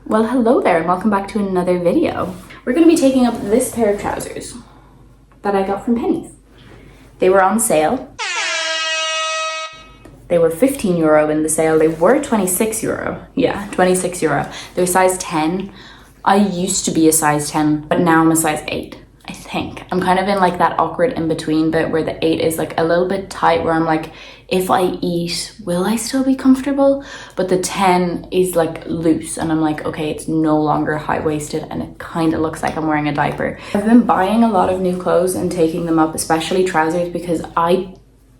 Well, hello there and welcome back to another video. We're going to be taking up this pair of trousers that I got from Penneys. They were on sale. They were €15 in the sale. They were €26. Yeah, €26. They're size 10. I used to be a size 10, but now I'm a size 8, I think. I'm kind of in like that awkward in-between bit where the 8 is like a little bit tight, where I'm like, if I eat, will I still be comfortable? But the 10 is like loose and I'm like, okay, it's no longer high-waisted and it kind of looks like I'm wearing a diaper. I've been buying a lot of new clothes and taking them up, especially trousers, because I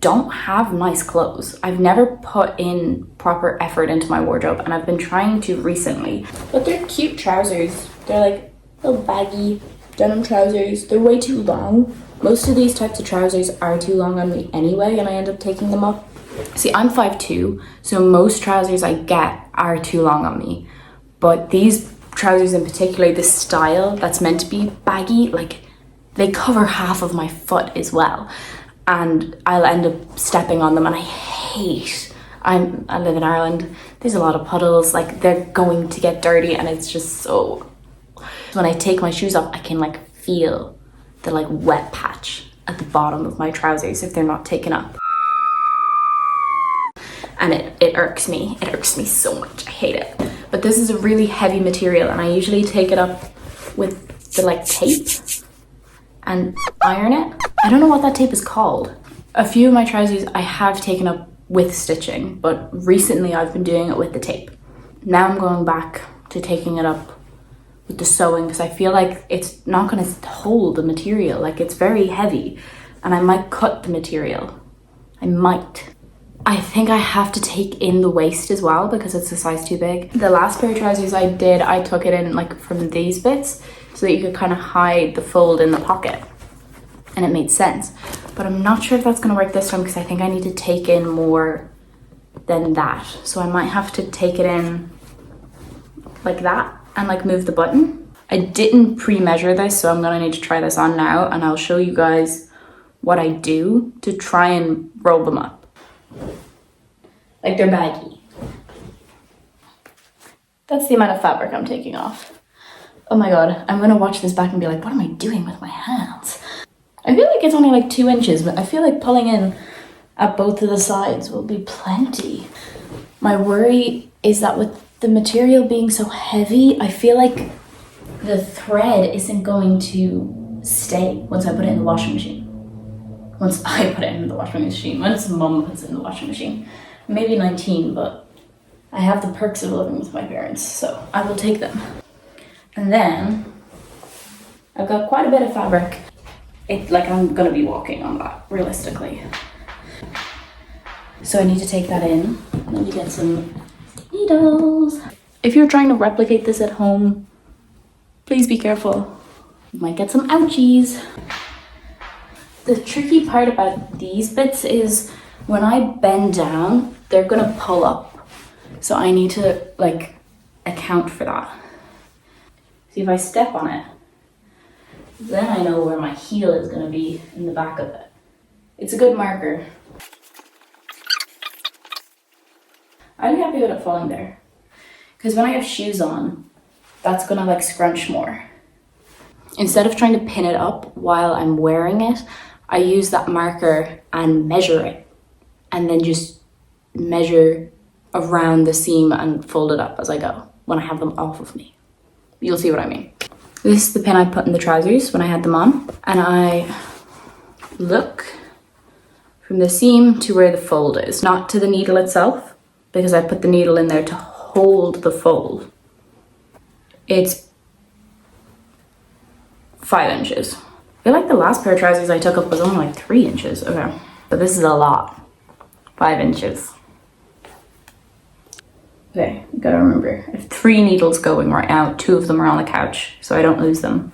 don't have nice clothes. I've never put in proper effort into my wardrobe and I've been trying to recently. But they're cute trousers. They're like little baggy denim trousers. They're way too long. Most of these types of trousers are too long on me anyway, and I end up taking them up. See, I'm 5'2", so most trousers I get are too long on me. But these trousers in particular, the style that's meant to be baggy, like they cover half of my foot as well. And I'll end up stepping on them and I hate. I live in Ireland. There's a lot of puddles, like they're going to get dirty and it's just so... When I take my shoes off, I can like feel the like wet patch at the bottom of my trousers if they're not taken up. And it irks me. It irks me so much. I hate it. But this is a really heavy material and I usually take it up with the like tape and iron it. I don't know what that tape is called. A few of my trousers I have taken up with stitching, but recently I've been doing it with the tape. Now I'm going back to taking it up with the sewing because I feel like it's not going to hold the material. Like it's very heavy and I might cut the material. I might. I think I have to take in the waist as well because it's a size too big. The last pair of trousers I did, I took it in like from these bits so that you could kind of hide the fold in the pocket. And it made sense. But I'm not sure if that's gonna work this time because I think I need to take in more than that. So I might have to take it in like that and like move the button. I didn't pre-measure this, so I'm gonna need to try this on now and I'll show you guys what I do to try and roll them up. Like they're baggy. That's the amount of fabric I'm taking off. Oh my God, I'm gonna watch this back and be like, what am I doing with my hands? I feel like it's only like 2 inches, but I feel like pulling in at both of the sides will be plenty. My worry is that with the material being so heavy, I feel like the thread isn't going to stay once I put it in the washing machine. Once I put it in the washing machine, once mum puts it in the washing machine. Maybe 19, but I have the perks of living with my parents, so I will take them. And then I've got quite a bit of fabric. It's like I'm gonna be walking on that, realistically. So I need to take that in. Let me get some needles. If you're trying to replicate this at home, please be careful. You might get some ouchies. The tricky part about these bits is when I bend down, they're gonna pull up. So I need to like account for that. See, if I step on it, then I know where my heel is gonna be in the back of it. It's a good marker. I'm happy with it falling there. Because when I have shoes on, that's gonna like scrunch more. Instead of trying to pin it up while I'm wearing it, I use that marker and measure it. And then just measure around the seam and fold it up as I go when I have them off of me. You'll see what I mean. This is the pin I put in the trousers when I had them on. And I look from the seam to where the fold is, not to the needle itself, because I put the needle in there to hold the fold. It's 5 inches. I feel like the last pair of trousers I took up was only like 3 inches. Okay, but this is a lot. 5 inches. Okay, gotta remember, I have 3 needles going right now. 2 of them are on the couch, so I don't lose them.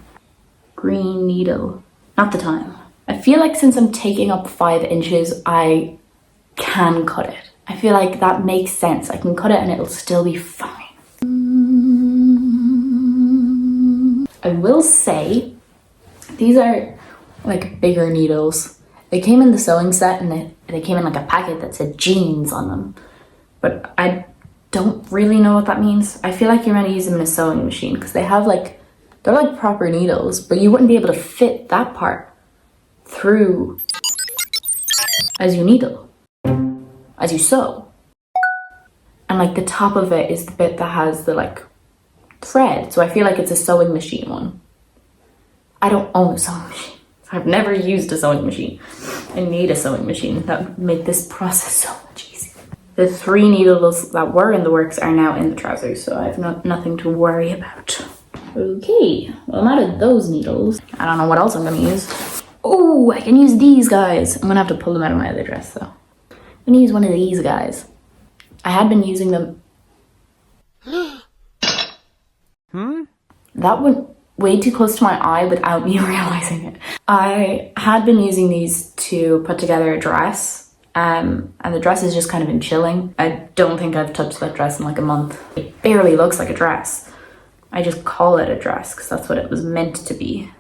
Green needle, not the time. I feel like since I'm taking up 5 inches, I can cut it. I feel like that makes sense. I can cut it and it'll still be fine. I will say, these are like bigger needles. They came in the sewing set and they came in like a packet that said jeans on them. But I don't really know what that means. I feel like you're meant to use them in a sewing machine because they have like, they're like proper needles, but you wouldn't be able to fit that part through as you needle, as you sew. And like the top of it is the bit that has the like thread. So I feel like it's a sewing machine one. I don't own a sewing machine. I've never used a sewing machine. I need a sewing machine. That would make this process so much easier. The 3 needles that were in the works are now in the trousers, so I have nothing to worry about. Okay, well I'm out of those needles. I don't know what else I'm gonna use. Oh, I can use these guys. I'm gonna have to pull them out of my other dress though. I'm gonna use one of these guys. I had been using them. That went way too close to my eye without me realizing it. I had been using these to put together a dress, and the dress has just kind of been chilling. I don't think I've touched that dress in like a month. It barely looks like a dress. I just call it a dress because that's what it was meant to be.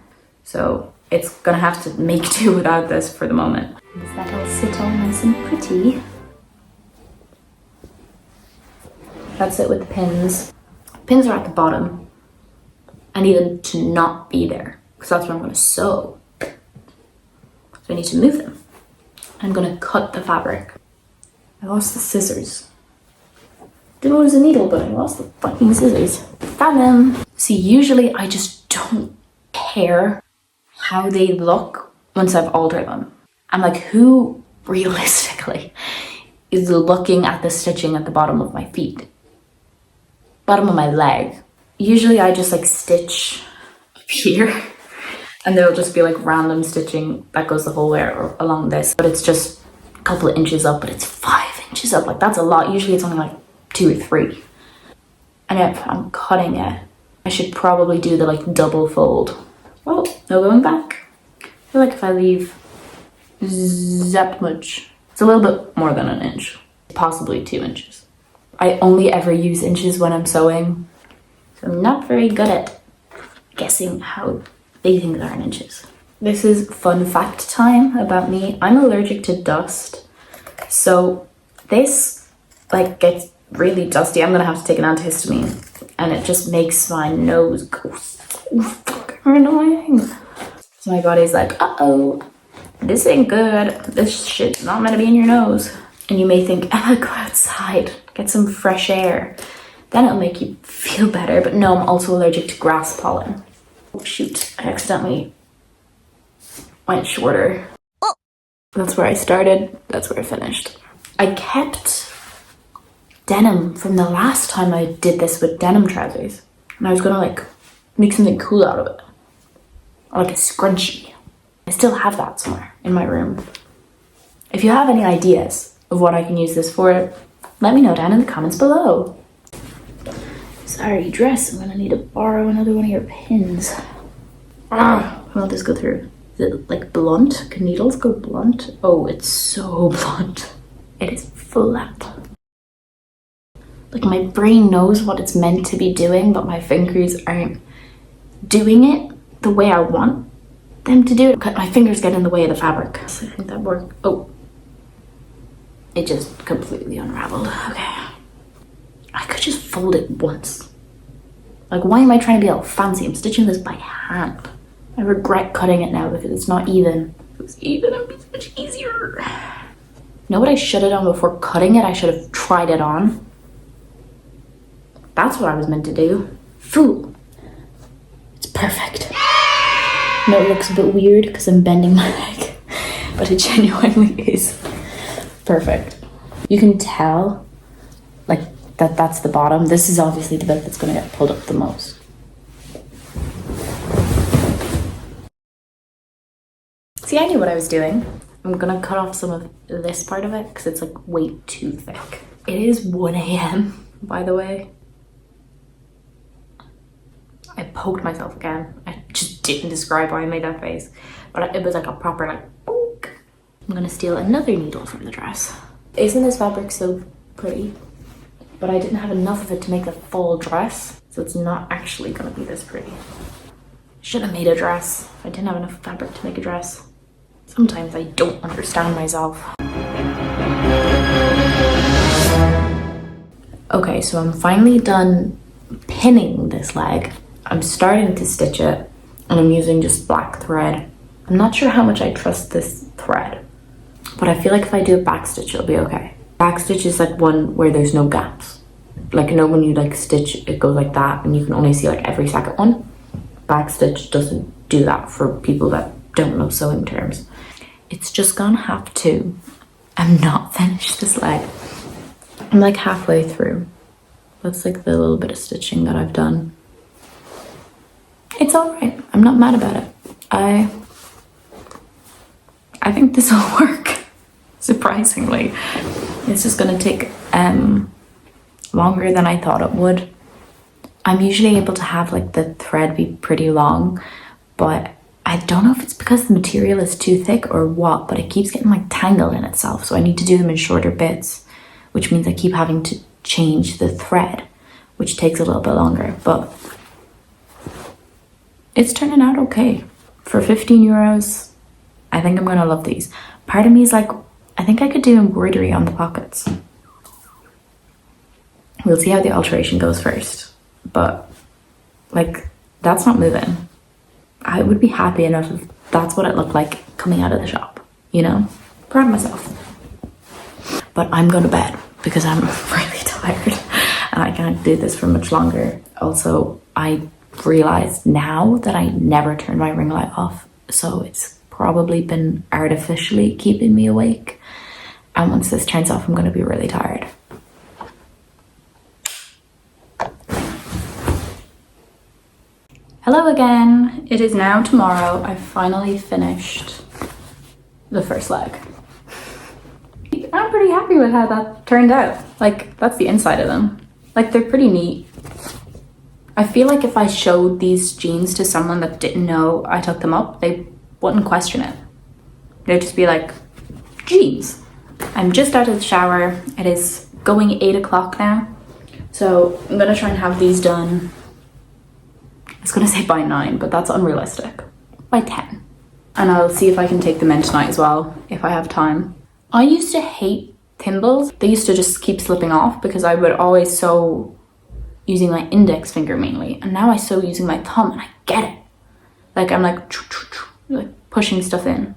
So it's gonna have to make do without this for the moment. Does that all sit all nice and pretty? That's it with the pins. Pins are at the bottom. I need them to not be there because that's where I'm going to sew. So I need to move them. I'm going to cut the fabric. I lost the scissors. Didn't lose a needle, but I lost the fucking scissors. Found them. See, usually I just don't care how they look once I've altered them. I'm like, who realistically is looking at the stitching at the bottom of my feet? Bottom of my leg. Usually I just like stitch up here and there'll just be like random stitching that goes the whole way along this, but it's just a couple of inches up, but it's 5 inches up. Like that's a lot. Usually it's only like 2 or 3. And if I'm cutting it, I should probably do the like double fold. Oh, no going back. I feel like if I leave that much, it's a little bit more than an inch, possibly 2 inches. I only ever use inches when I'm sewing. So I'm not very good at guessing how big things are in inches. This is fun fact time about me. I'm allergic to dust. So this like gets really dusty. I'm gonna have to take an antihistamine and it just makes my nose go so fucking annoying. So my body's like, uh-oh, this ain't good. This shit's not meant to be in your nose. And you may think, Emma, go outside, get some fresh air. Then it'll make you feel better. But no, I'm also allergic to grass pollen. Oh shoot, I accidentally went shorter. Oh. That's where I started, that's where I finished. I kept denim from the last time I did this with denim trousers. And I was gonna like make something cool out of it. Or like a scrunchie. I still have that somewhere in my room. If you have any ideas of what I can use this for, let me know down in the comments below. Sorry, dress, I'm gonna need to borrow another one of your pins. How will this go through? Is it like blunt? Can needles go blunt? Oh, it's so blunt. It is flat. Like my brain knows what it's meant to be doing, but my fingers aren't doing it the way I want them to do it. My fingers get in the way of the fabric. So I think that worked. Oh, it just completely unraveled. Okay. I could just fold it once. Like, why am I trying to be all fancy? I'm stitching this by hand. I regret cutting it now because it's not even. If it was even, it'd be so much easier. You know what I should have done before cutting it? I should have tried it on. That's what I was meant to do. Fool. It's perfect. I know it looks a bit weird because I'm bending my leg, but it genuinely is perfect. You can tell, like, that's the bottom. This is obviously the bit that's going to get pulled up the most. See, I knew what I was doing. I'm going to cut off some of this part of it because it's like way too thick. It is 1 a.m. by the way. I poked myself again. I just didn't describe why I made that face. But it was like a proper like poke. I'm going to steal another needle from the dress. Isn't this fabric so pretty? But I didn't have enough of it to make a full dress, so it's not actually gonna be this pretty. Should have made a dress. I didn't have enough fabric to make a dress. Sometimes I don't understand myself. Okay, so I'm finally done pinning this leg. I'm starting to stitch it and I'm using just black thread. I'm not sure how much I trust this thread, but I feel like if I do a back stitch, it'll be okay. Back stitch is like one where there's no gaps. Like, you know, when you like stitch, it goes like that and you can only see like every second one. Back stitch doesn't do that for people that don't know sewing terms. It's just gone half two. I'm not finished this leg. I'm like halfway through. That's like the little bit of stitching that I've done. It's all right. I'm not mad about it. I think this will work, surprisingly. It's just gonna take longer than I thought it would. I'm usually able to have like the thread be pretty long, but I don't know if it's because the material is too thick or what, but it keeps getting like tangled in itself. So I need to do them in shorter bits, which means I keep having to change the thread, which takes a little bit longer, but it's turning out okay. For 15 euros, I think I'm gonna love these. Part of me is like, I think I could do embroidery on the pockets. We'll see how the alteration goes first, but like, that's not moving. I would be happy enough if that's what it looked like coming out of the shop, you know? Proud of myself. But I'm going to bed because I'm really tired and I can't do this for much longer. Also, I realized now that I never turn my ring light off, so it's probably been artificially keeping me awake. And once this turns off, I'm going to be really tired. Hello again. It is now tomorrow. I finally finished the first leg. I'm pretty happy with how that turned out. Like, that's the inside of them. Like, they're pretty neat. I feel like if I showed these jeans to someone that didn't know I took them up, they wouldn't question it. They'd just be like, jeans. I'm just out of the shower. It is going 8 o'clock now. So I'm gonna try and have these done. I was gonna say by 9, but that's unrealistic. By 10. And I'll see if I can take them in tonight as well, if I have time. I used to hate thimbles. They used to just keep slipping off because I would always sew using my index finger mainly. And now I sew using my thumb and I get it. Like, I'm like pushing stuff in.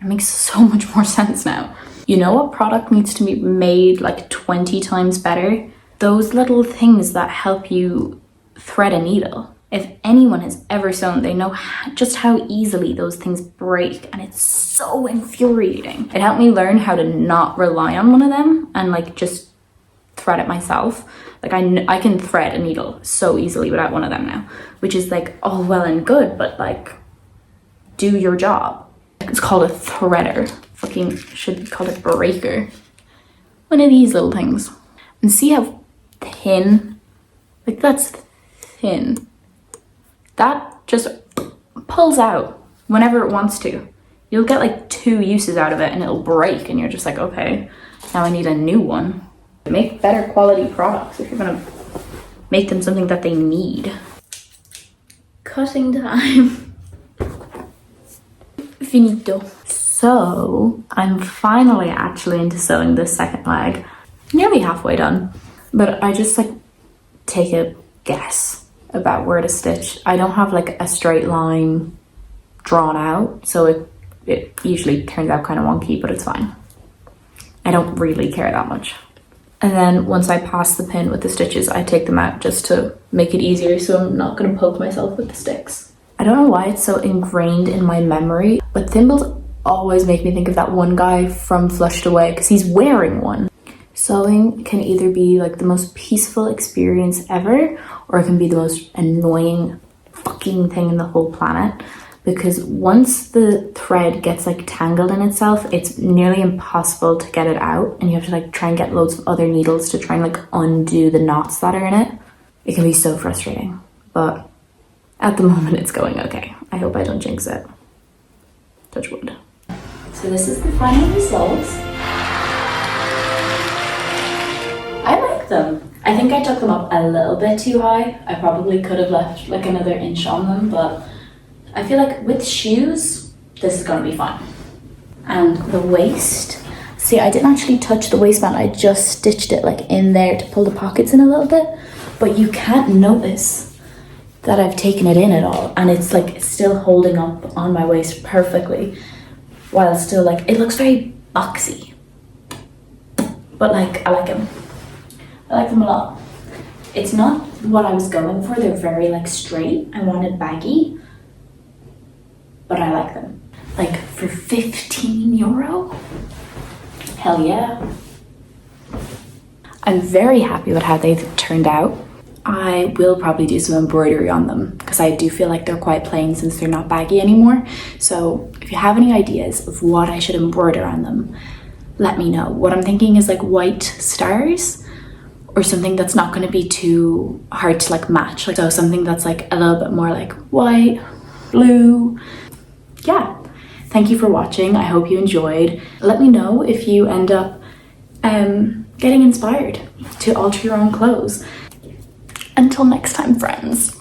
It makes so much more sense now. You know what product needs to be made like 20 times better? Those little things that help you thread a needle. If anyone has ever sewn, they know just how easily those things break, and it's so infuriating. It helped me learn how to not rely on one of them and like just thread it myself. Like I can thread a needle so easily without one of them now, which is like all well and good, but like, do your job. It's called a threader. Fucking should be called a breaker. One of these little things. And see how thin, like that's thin. That just pulls out whenever it wants to. You'll get like 2 uses out of it and it'll break and you're just like, okay, now I need a new one. Make better quality products if you're gonna make them something that they need. Cutting time. Finito. So I'm finally actually into sewing this second leg. Nearly halfway done. But I just like take a guess about where to stitch. I don't have like a straight line drawn out, so it usually turns out kind of wonky, but it's fine. I don't really care that much. And then once I pass the pin with the stitches, I take them out just to make it easier so I'm not going to poke myself with the sticks. I don't know why it's so ingrained in my memory, but thimbles always make me think of that one guy from Flushed Away because he's wearing one. Sewing can either be like the most peaceful experience ever, or it can be the most annoying fucking thing in the whole planet. Because once the thread gets like tangled in itself, it's nearly impossible to get it out, and you have to like try and get loads of other needles to try and like undo the knots that are in it. It can be so frustrating, but at the moment it's going okay. I hope I don't jinx it. Touch wood. So this is the final results. I like them. I think I took them up a little bit too high. I probably could have left like another inch on them, but I feel like with shoes, this is gonna be fine. And the waist, See, I didn't actually touch the waistband. I just stitched it like in there to pull the pockets in a little bit. But you can't notice that I've taken it in at all. And it's like still holding up on my waist perfectly. While still like, it looks very boxy. But like, I like them. I like them a lot. It's not what I was going for. They're very like straight. I wanted baggy. But I like them. Like for €15? Hell yeah. I'm very happy with how they've turned out. I will probably do some embroidery on them because I do feel like they're quite plain since they're not baggy anymore. So if you have any ideas of what I should embroider on them, let me know. What I'm thinking is like white stars or something that's not going to be too hard to like match. Like, so something that's like a little bit more like white, blue. Yeah. Thank you for watching. I hope you enjoyed. Let me know if you end up getting inspired to alter your own clothes. Until next time, friends.